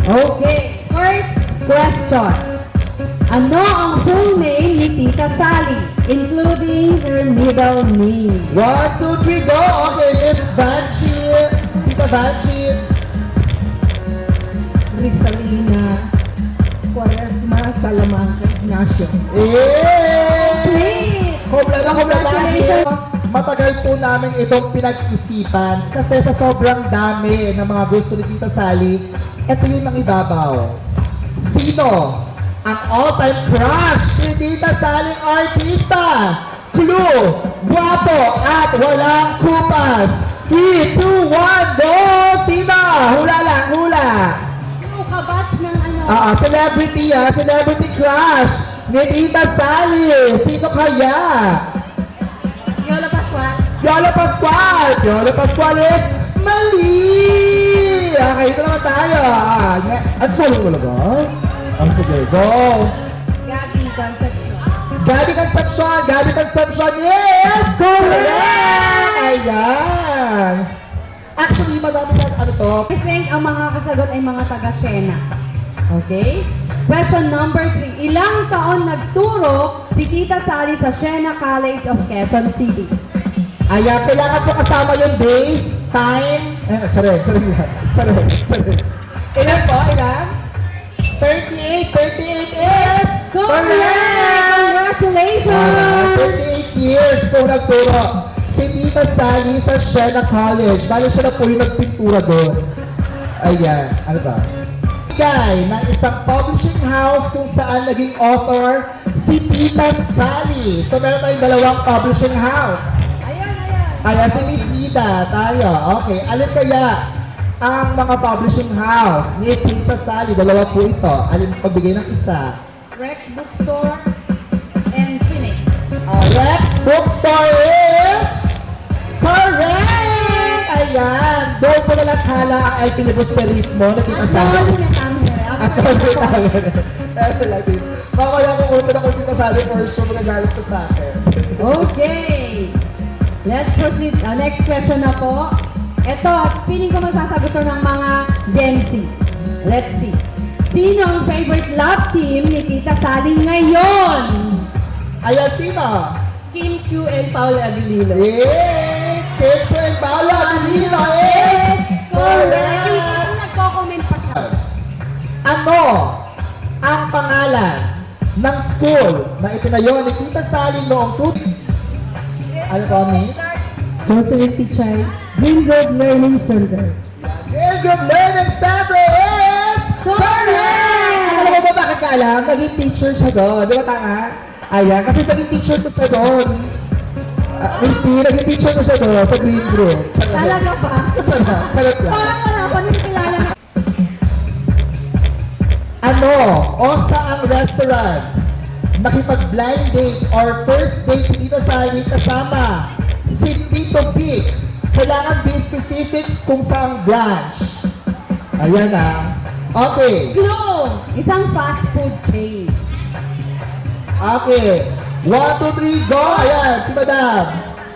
Okay, first question. Ano ang full name ni Tita Sally, including her middle name? 1, 2, 3, go! Okay, Miss Banshee. Tita Banshee. Rizalina Quaresma Salamanca Ignacio. Eh! Kumpleta, kumpleta. Matagal po namin itong pinag-isipan kasi sa sobrang dami ng mga gusto ni Tita Sally, ito yung nangibabaw. Sino ang all-time crush ni Tita Sally artista? Clue, guwapo at walang kupas. 3, 2, 1, go! Sino? Hula lang, hula. Yung kabatch ng ano? Celebrity celebrity crush ni Tita Sally. Sino kaya? Yola Pascual. Piolo Pascual! Piolo Pascual is mali! Okay, ito naman tayo. At solo ko lang, sige, go! Gabi Concepcion. Gabi Concepcion, yes! Correct! Ayan! Actually, madami na ano to. I think ang mga kasagot ay mga taga-Siena. Okay? Question number 3. Ilang taon nagturo si Tita Sally sa Siena College of Quezon City? Ayan, kailangan po kasama yung days, time. Charay. Ilan po? Ilan? 38 is Correct! Congratulations! 38 years po nagturo si Tita Sally sa Siena College. Bali siya na po yung nagpintura doon. Ayan, ano ba? Guy ng isang publishing house kung saan naging author si Tita Sally. So meron tayong dalawang publishing house. Ayan, si Miss Vida, tayo. Okay, alin kaya ang mga publishing house ni Tita Sally? Dalawa po ito. Alin pagbigay ng isa? Rex Bookstore and Phoenix. Rex Bookstore is correct! Ayan, doon po nalathala ang equilibristerismo na Tita Sally. Mamaya kung uto na kung Tita Sally for sure magagalit ko sa akin. Okay. Let's proceed. Next question na po. Ito, feeling ko masasagot to ng mga Gen Z. Let's see. Sino ang favorite love team ni Tita Sally ngayon? Ayan, sino? Kim Chu and Paul Abilino. Eh, Kecho and Paolo Aguilino is correct! Correct! Nagko-comment pa siya. Ano ang pangalan ng school na itinayo ni Tita Sally noong 2000? Ano po, Ami? Jocelyn Pichay, Green Road Learning Center. Green Group Learning Center is correct! Alam mo ba bakit ka alam? Naging teacher siya doon. Di ba tanga? Ayan, kasi naging teacher ko siya doon. Miss P, naging teacher ko siya doon sa Green Group. Talaga ba? Charot lang. Parang wala pa nang kilala na. Ano o saang restaurant nakipag-blind date or first date si Tita Sally kasama si Tito Big? Kailangan be specifics kung saang branch. Ayan na. Okay. Glow! Isang fast food chain. Okay. 1, 2, 3, go! Ayan, si Madam.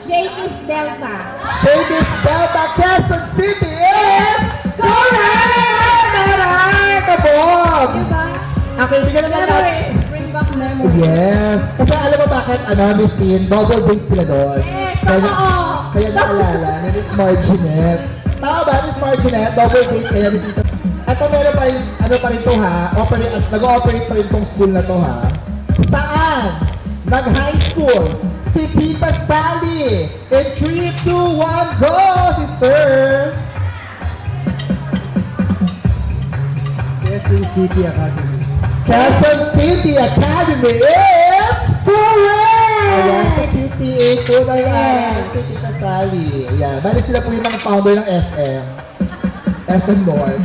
Shakey's Delta. Shakey's Delta, Quezon City is correct! Alright, kabog! Diba? Okay, bigyan na natin. Memories. Bring back memories. Yes. Kasi alam mo bakit, Miss Tin, double date sila doon. Yes, totoo. Kaya naalala ni Miss Marginette. Tama ba, Miss Marginette? Double date kaya ni Tita. Ito meron pa rin, ano pa rin to ha? Nag-ooperate pa rin tong school na to ha? Saan? Nag-high school. Si Tita Sally. In 3, 2, 1, go! Si Sir. Quezon City Academy. Quezon City Academy is correct! Ayan, sa QCA po na yan, si Tita Sally. Ayan, bali sila po yung mga founder ng SM. SM North.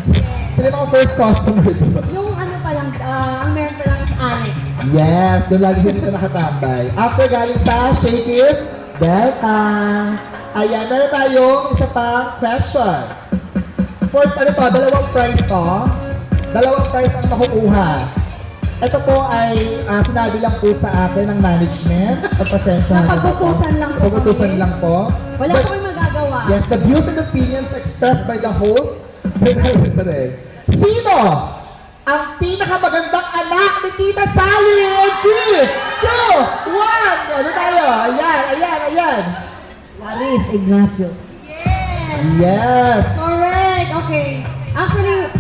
Sila yung mga first customer, diba? Yung ano pa lang, ang meron pa lang is annex. Yes, doon lagi sila dito nakatambay. After galing sa Shakey's Delta. Ayan, meron tayong isa pang question. For, ano to, dalawang prize to. Dalawang prize ang makukuha. Ito po ay sinabi lang po sa akin ng management. Pagpasensya na Napag-utusan lang po. Pag-utusan kami. lang po. Wala But- po kayong magagawa. Yes, the views and opinions expressed by the host. Sino ang pinakamagandang anak ni Tita Sally. 3, 2, 1. Ano tayo? Ayan. Laris Ignacio. Yes. Correct! Okay. Actually,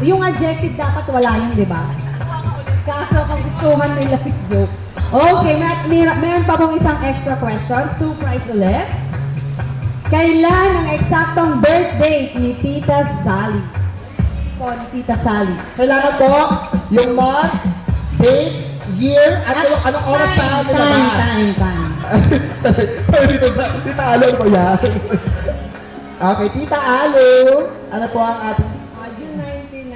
yung adjective dapat wala yun, di ba? Kaso kung gustuhan nila is joke. Okay, meron pa pong isang extra questions. 2 prize ulit. Kailan ang eksaktong birthday ni Tita Sally? Po, ni Tita Sally. Kailangan po yung month, date, year, at anong oras sa nilabas. Time. Sorry, Tita Alo po yan. Okay, Tita Alo. Ano po ang ating... June 19,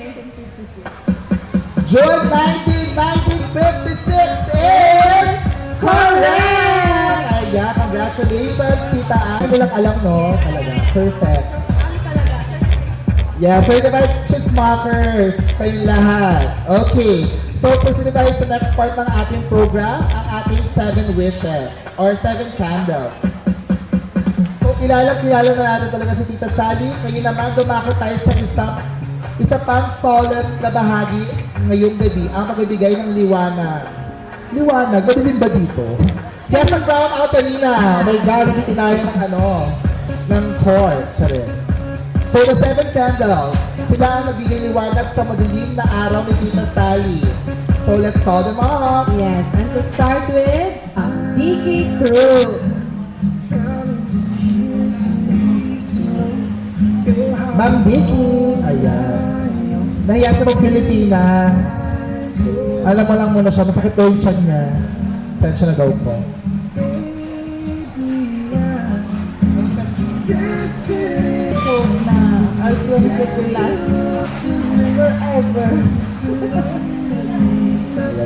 1956. June 19, 1956 is correct! Ayan, congratulations, Tita Alo. Hindi lang alam, no? Talaga, perfect. Ano talaga? Yeah, certified chismakers kayong lahat. Okay, so proceed tayo sa next part ng ating program, ang ating 7 wishes or 7 candles. So kilala na natin talaga si Tita Sally. Ngayon naman dumakot tayo sa isa pang solemn na bahagi ngayong gabi, ang pagbibigay ng liwanag. Liwanag, madilim ba dito? Kaya sa brown out kanina, may gagamitin tayo ng cord. Charin. So the 7 candles, sila ang nagbigay liwanag sa madilim na araw ni Tita Sally. So let's call them up. Yes, and to start with, Vicky Cruz. Ma'am Vicky. Ayan. Nahiya sa mga Pilipina. Alam mo lang muna siya, masakit daw yung tiyan niya. Saan siya nagaw po? Hope na our friendship will last forever. Ayan.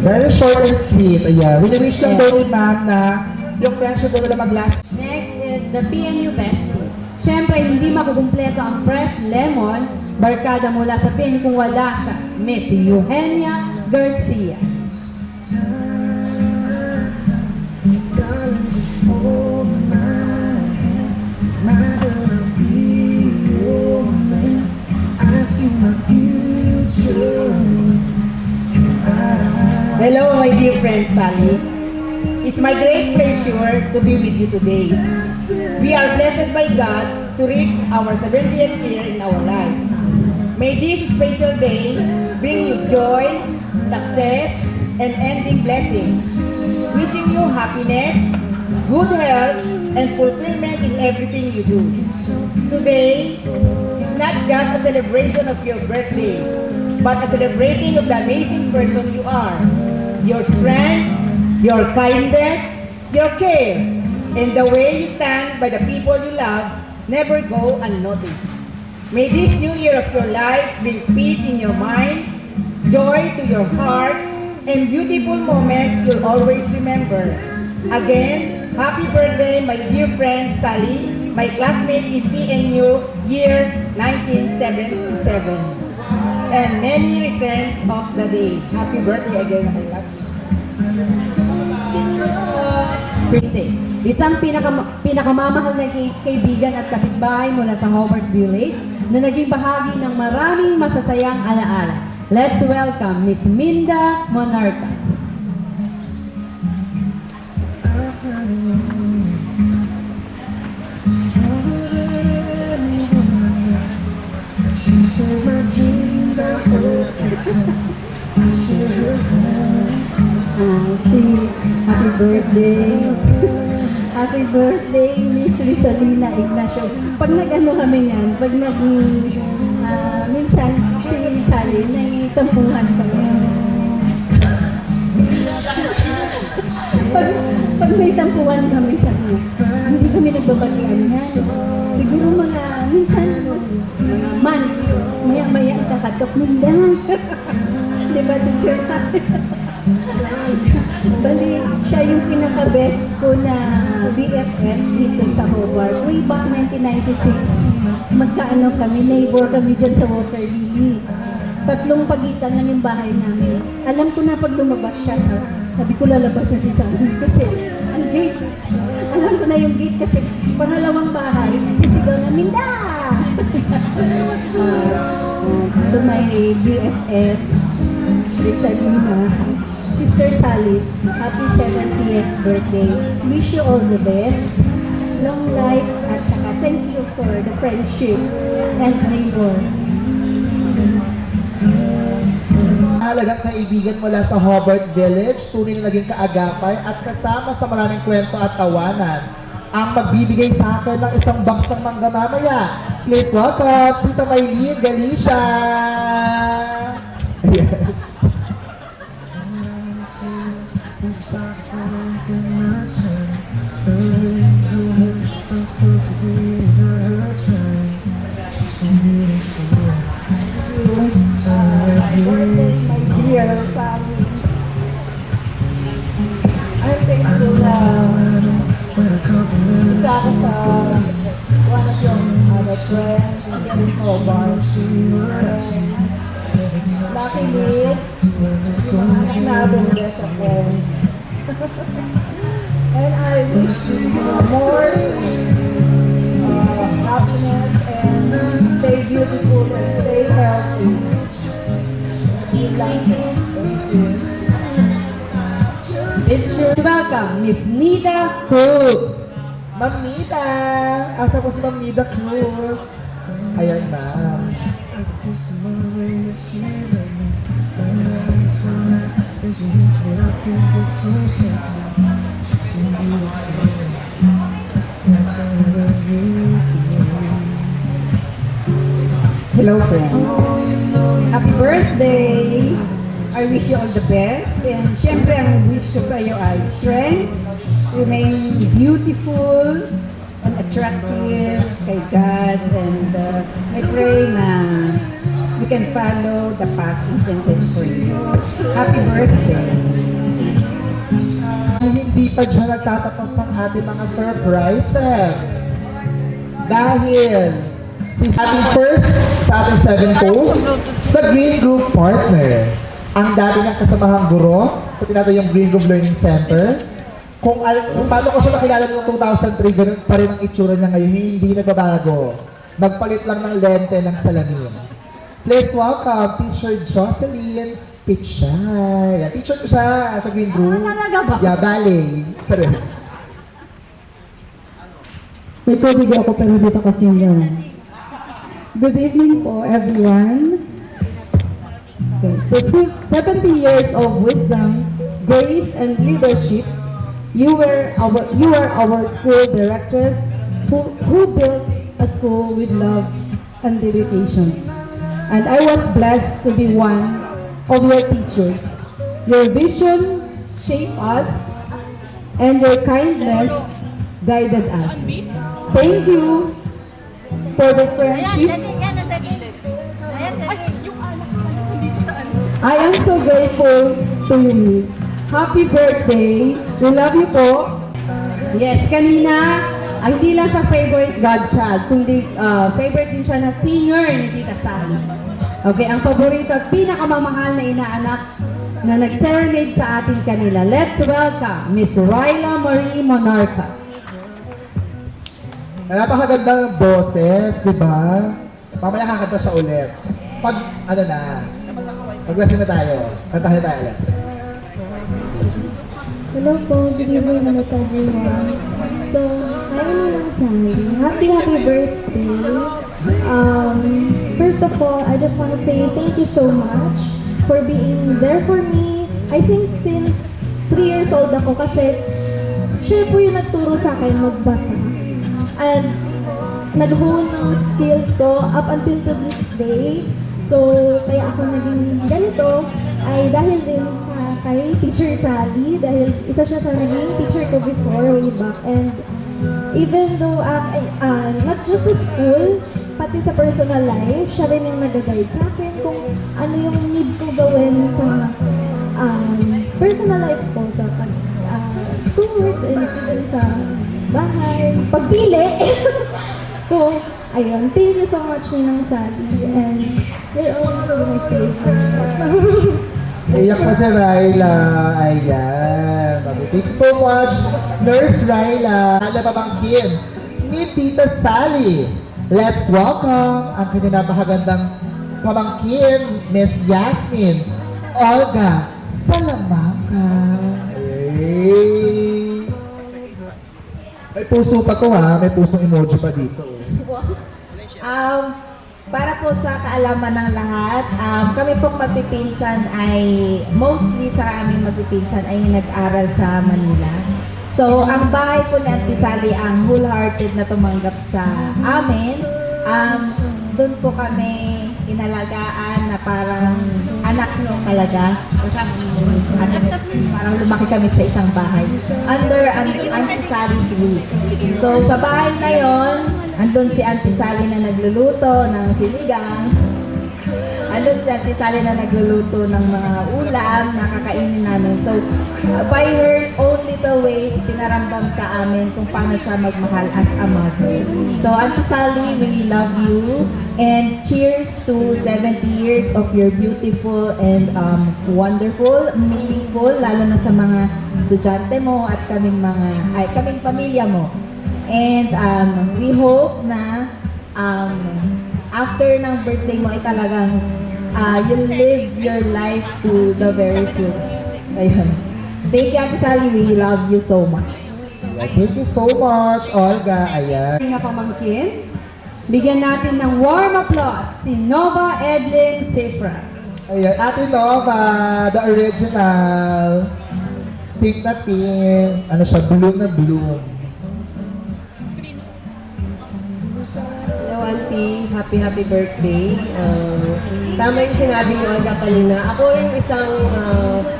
Very short and sweet. Ayan. Wini-wish lang daw ni ma'am na yung friendship daw nila mag-last. Next is the PNU Bestie. Siyempre, hindi makukumpleto ang Press Lemon, barkada mula sa PNU kung wala ka, Miss Eugenia Garcia. Hello, my dear friend Sally. It's my great pleasure to be with you today. We are blessed by God to reach our 70th year in our life. May this special day bring you joy, success, and ending blessings. Wishing you happiness, good health, and fulfillment in everything you do. Today is not just a celebration of your birthday, but a celebrating of the amazing person you are. Your strength, your kindness, your care, and the way you stand by the people you love never go unnoticed. May this new year of your life bring peace in your mind, joy to your heart, and beautiful moments you'll always remember. Again, happy birthday, my dear friend Sally, my classmate in PNU year 1977. And many returns of the day. Happy birthday again, my love. Christy, isang pinakamamahal na kaibigan at kapitbahay mula sa Hobart Village na naging bahagi ng maraming masasayang alaala. Let's welcome Miss Minda Monarca. Happy birthday. Happy birthday, Miss Rizalina Ignacio. Pag nag-ano kami yan, pag minsan si Sally, naitampuhan kami. pag may tampuhan kami sa kanya, hindi kami nagbabatian yan. Siguro minsan, mga months, maya-maya kakatok nila. Diba, teacher? Bali, siya yung pinaka-best ko na BFF dito sa Hobart. Way back 1996, magkaano kami, neighbor kami dyan sa Water Lily. 3 pagitan lang yung bahay namin. Alam ko na pag lumabas siya, sabi ko lalabas na si Sally. Kasi ang gate, alam ko na yung gate kasi pangalawang bahay, sisigaw na, Minda! to my BFF, Rizalina, Sister Sally, happy 70th birthday. Wish you all the best, long life, at saka thank you for the friendship and labor. Mahalagang kaibigan mula sa Hobart Village, tunay na naging kaagapay at kasama sa maraming kwento at tawanan. Ang magbibigay sa akin ng isang box ng mangga mamaya. Please welcome, Tita Maylene Galicia! Ayan. Dear Sally, I'm thankful na isa ako sa one of your other friends here in Hobart. Luckily, I'm having best of friends. And I wish you more happiness and stay beautiful and stay healthy. Welcome, Miss Nida Cruz. Ma'am Nida! Asa po si Ma'am Nida Cruz? Ayan, ma'am. Hello, friend. Happy birthday! I wish you all the best. And syempre, ang wish ko sa iyo ay strength, remain beautiful and attractive kay God. And I pray na you can follow the path intended for you. Happy birthday! Hindi pa dyan nagtatapos ang ating mga surprises. Dahil si ating first sa ating 7 post, the Green Group Partner. Ang dati ng kasamahang guro sa tinatayong Green Group Learning Center. Kung paano ko siya nakilala noong 2003, ganun pa rin ang itsura niya ngayon, hindi nagbabago. Nagpalit lang ng lente ng salamin. Please welcome, Teacher Jocelyn Pichay. Teacher ko siya sa Green Group. Talaga ba? Yeah, ballet. Sorry. May COVID ako pero dito kasi yung Good evening po everyone. Okay. The 70 years of wisdom, grace, and leadership, you were our school directors who built a school with love and dedication. And I was blessed to be one of your teachers. Your vision shaped us, and your kindness guided us. Thank you for the friendship. I am so grateful to you, Miss. Happy birthday. We love you po. Yes, kanina, ang hindi lang sa favorite godchild, kundi favorite din siya na senior ni Tita Sally. Okay, ang paborito at pinakamamahal na inaanak na nag-serenade sa atin kanila. Let's welcome Miss Ryla Marie Monarca. Napakaganda ng boses, di ba? Mamaya kakanta siya ulit. Pag, ano na, maglasin na tayo. Kantahin tayo ulit. Hello po, good evening naman everyone. So, I'm Nilang Sally. Happy birthday. First of all, I just want to say thank you so much for being there for me. I think since 3 years old ako kasi siya po yung nagturo sa akin magbasa. And nag-hone ng skills ko up until to this day. So, kaya ako naging ganito ay dahil din sa kay Teacher Sally, dahil isa siya sa naging teacher ko before, way back. And even though, not just sa school, pati sa personal life, siya rin yung nag-guide sa akin kung ano yung need ko gawin sa personal life ko, sa schoolworks and even sa bahay, pagpili. So, ayun, thank you so much Ninang Sally, and you're always my favorite. Iyak pa si Ryla. Ayan. Thank you so much, Nurse Ryla. Ano pa bang kin ni Tita Sally? Let's welcome ang kanyang napakagandang pamangkin, Miss Yasmin Olga Salamanca. Hey. May puso pa to ha, may pusong emoji pa dito. Para po sa kaalaman ng lahat, kami pong magpipinsan ay, mostly sa aming magpipinsan ay nag-aral sa Manila. So, ang bahay po ni Auntie Sally ang wholehearted na tumanggap sa amin. Doon po kami inalagaan na parang anak nyo talaga. Parang lumaki kami sa isang bahay. Under Auntie Sally's roof. So, sa bahay na yon, andun si Auntie Sally na nagluluto ng sinigang. Andun si Auntie Sally na nagluluto ng mga ulam na kakainin namin. So, by her own little ways, pinaramdam sa amin kung paano siya magmahal as a mother. So, Auntie Sally, we love you. And cheers to 70 years of your beautiful and wonderful, meaningful, lalo na sa mga estudyante mo at kaming pamilya mo. And we hope na after ng birthday mo ay talagang you'll live your life to the very fullest. Ayun. Thank you, Ate Sally. We love you so much. Thank you so much, Olga. Ayan. Nga pamangkin, bigyan natin ng warm applause si Nova Edlin Cifra. Ayan, Ate Nova, the original. Pink na pink. Ano siya, blue na blue. Hello, Auntie. Happy birthday. Tama yung sinabi ni Olga kanina. Ako yung isang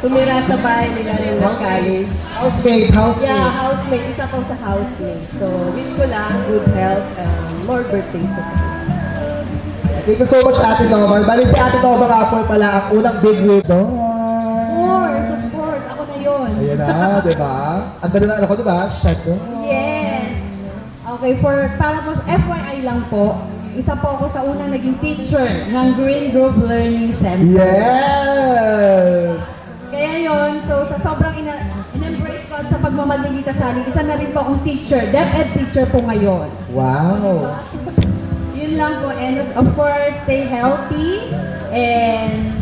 tumira sa bahay nila rin ng college. Housemate. Yeah, housemate. Isa pang sa housemate. So, wish ko lang good health, more birthdays to come. Thank you so much, Ate Nova. Bali si Ate Nova nga po pala ang unang big window. Of course, ako na yon. Ayan na, di ba? Ang ganda na ano ko, di ba? Shadow. Yes! Okay, para po FYI lang po, isa po ako sa unang naging teacher ng Green Grove Learning Center. Yes! Kaya yon, so sa sobrang in-embrace ko at sa pagmamahal ni Tita Sally, isa na rin po akong teacher, DepEd teacher po ngayon. Wow! Yun lang po, and of course, stay healthy, and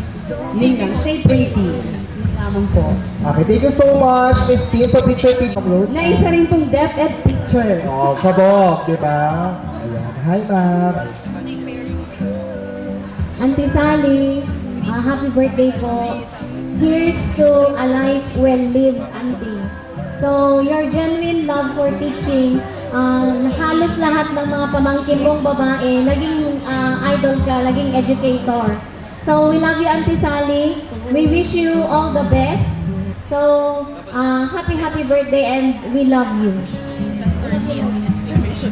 yun lang, stay pretty. Yun lamang po. Okay, thank you so much, Miss Team. So, picture close. Na isa rin pong DepEd teacher. Oh, kabok, di ba? Ayan. Hi, ma'am. Auntie Sally, happy birthday po. Here's to a life well lived, Auntie. So, your genuine love for teaching, halos lahat ng mga pamangkin mong babae, naging idol ka, naging educator. So, we love you, Auntie Sally. We wish you all the best. So, happy birthday and we love you.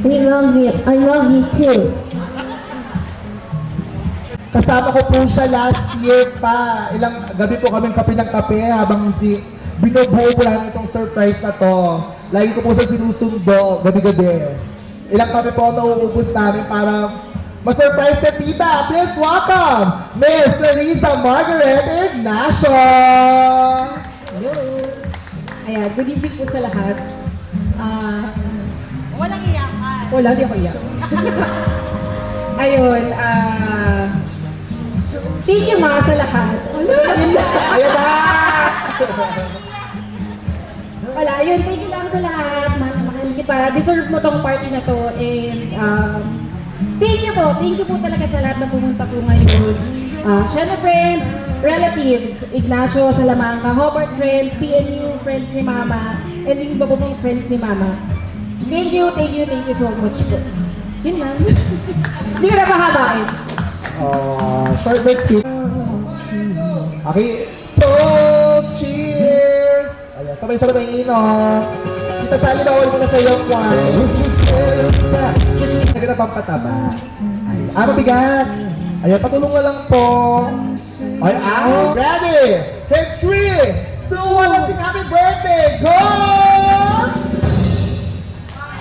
We love you. I love you too. Kasama ko po siya last year pa. Ilang gabi po kaming kape ng kape habang binubuo po namin itong surprise na to. Lagi ko po siya sinusundo gabi-gabi. Ilang kape po ang nauubos namin para ma-surprise na tita. Please welcome Miss Clarissa Margaret Ignacio! Hello! Ayan, good evening po sa lahat. Walang iyakan. Wala, di ako iyak. Ayun, thank you mga sa lahat. Ayan na! Wala, yun, thank you lang sa lahat. Mahal kita. Deserve mo tong party na to. And thank you po talaga sa lahat na pumunta po ngayon. Shana friends, relatives, Ignacio, Salamanca, Hobart friends, PNU friends ni Mama, and yung iba po pong friends ni Mama. Thank you so much po. Yun lang. Hindi ko na mahabain. Short but sweet. Okay. Toast! Cheers! Ayan, sabay-sabay na inom. Tita Sally, bawal mo na sa iyong wine. Naganda pang pataba. Ayan, mabigat. Ayan, patulong na lang po. Okay, ready? Take 3, 2, 1, let's sing happy birthday! Go!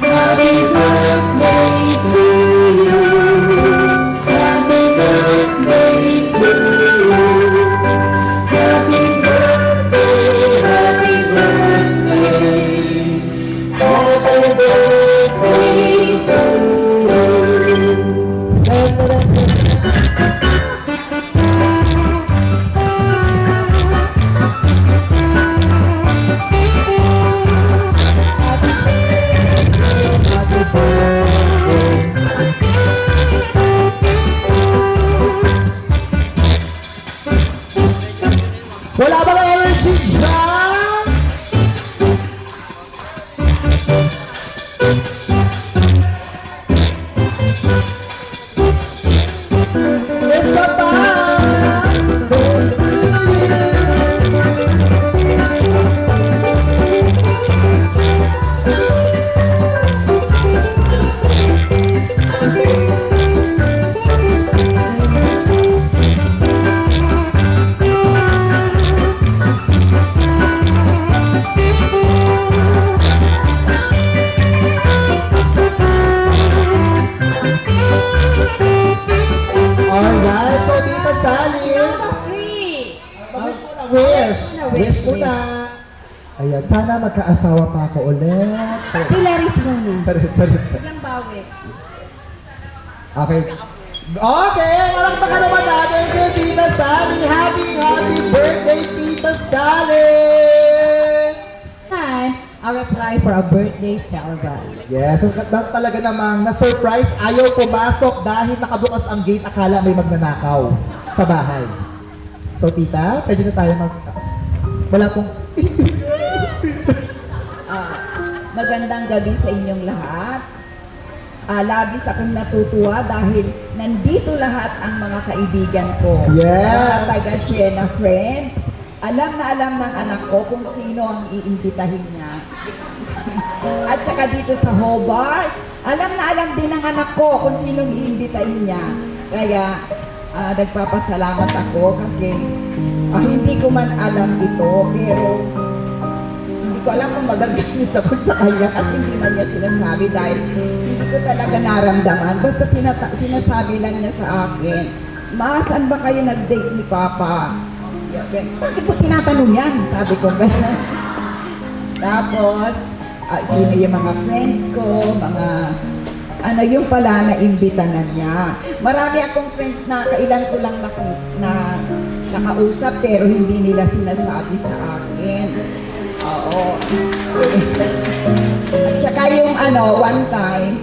Happy birthday to you. Happy birthday to you. Happy birthday, happy birthday. Happy birthday to you. Wala bang energy dyan? Isa pa! Alright, so Tita Sally, Free! wish mo na, wish. Wish mo na. Ayan, sana magkaasawa pa ako ulit. Si Laris muna. Charit, charit. Ilang bawi. Okay. Okay, walang baka naman natin si Tita Sally. Happy birthday, Tita Sally! Time, a reply for a birthday celebration. Yes, talaga namang na-surprise. Ayaw pumasok dahil nakabukas ang gate. Akala may magnanakaw sa bahay. So, Tita, pwede na tayo wala pong... Magandang gabi sa inyong lahat. Labis akong natutuwa dahil nandito lahat ang mga kaibigan ko. Yes. Mga taga-Siena friends. Alam na alam ng anak ko kung sino ang iimbitahin niya. At saka dito sa Hobart, alam na alam din ng anak ko kung sino ang iimbitahin niya. Kaya nagpapasalamat ako kasi hindi ko man alam ito, pero hindi ko alam kung magagamit ako sa kanya kasi hindi man niya sinasabi dahil hindi ko talaga naramdaman. Basta sinasabi lang niya sa akin, "Ma, saan ba kayo nag-date ni Papa?" Bakit ko tinatanong yan? Sabi ko gano'n. Tapos, sino yung mga friends ko, mga yung pala na imbitanan niya. Marami akong friends na kailan ko lang nakausap pero hindi nila sinasabi sa akin. Oo. At saka yung one time,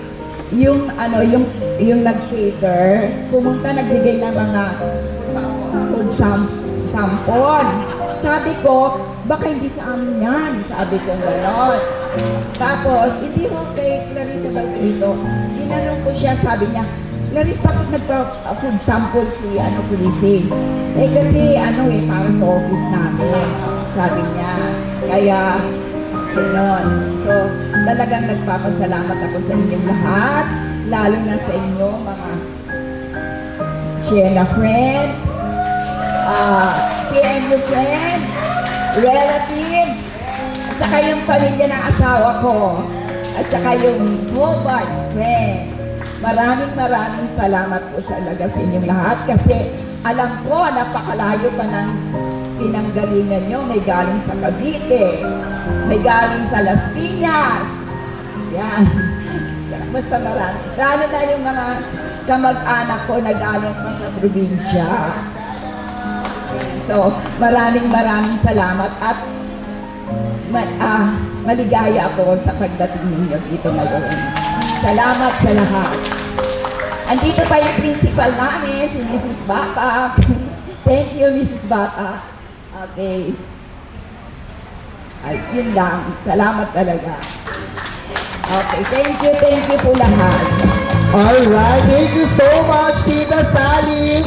yung nag-cater, pumunta nagbigay ng mga food sample. Sabi ko, baka hindi sa amin yan. Sabi ko gano'n. Tapos, hindi ko kay Clarissa Baltrito, tinanong ko siya, sabi niya, Clarissa, bakit nagpa-food sample si Kulisi? Kasi para sa office namin, sabi niya. Kaya, gano'n. So, talagang nagpapasalamat ako sa inyong lahat, lalo na sa inyo, mga Siena friends, PNU friends, relatives, at saka yung pamilya ng asawa ko, at saka yung Hobart friend. Maraming salamat po talaga sa inyong lahat kasi alam ko napakalayo pa ng pinanggalingan nyo. May galing sa Cavite, may galing sa Las Piñas. Yan. Basta marami. Lalo na yung mga kamag-anak ko na galing pa sa probinsya. So, maraming salamat at maligaya ako sa pagdating ninyo dito ngayon. Salamat sa lahat. Andito pa yung principal namin, si Mrs. Bata. Thank you, Mrs. Bata. Okay. Ay, yun lang. Salamat talaga. Okay, thank you po lahat. Alright, thank you so much, Tita Sally.